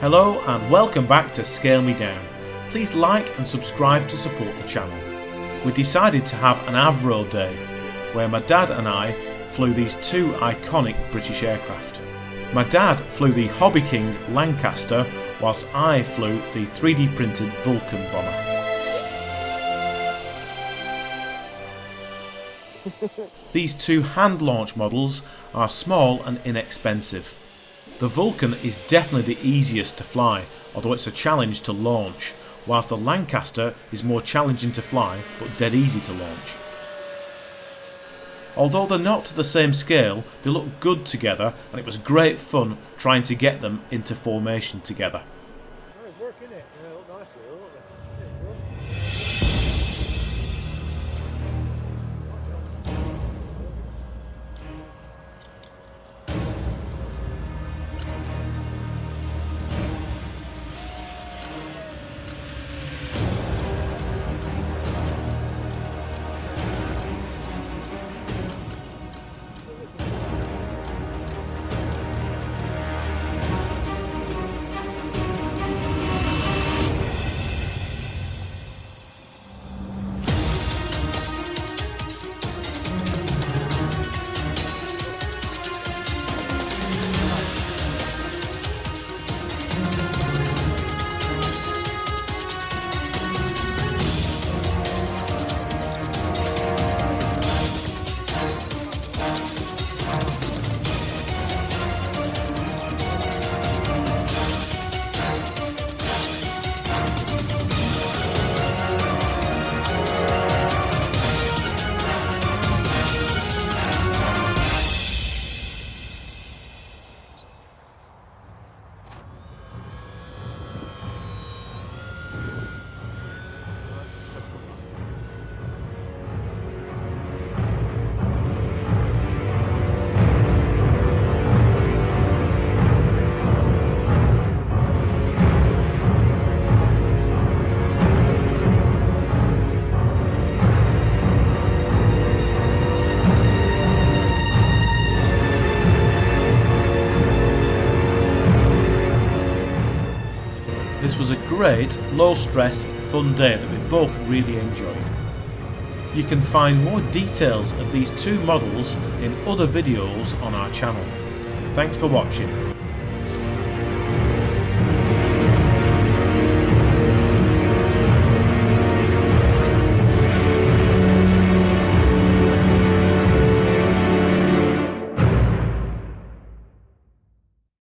Hello and welcome back to Scale Me Down. Please like and subscribe to support the channel. We decided to have an Avro day where my dad and I flew these two iconic British aircraft. My dad flew the Hobby King Lancaster whilst I flew the 3D printed Vulcan bomber. These two hand launch models are small and inexpensive. The Vulcan is definitely the easiest to fly, although it's a challenge to launch, whilst the Lancaster is more challenging to fly but dead easy to launch. Although they're not to the same scale, they look good together and it was great fun trying to get them into formation together. This was a great, low-stress, fun day that we both really enjoyed. You can find more details of these two models in other videos on our channel. Thanks for watching.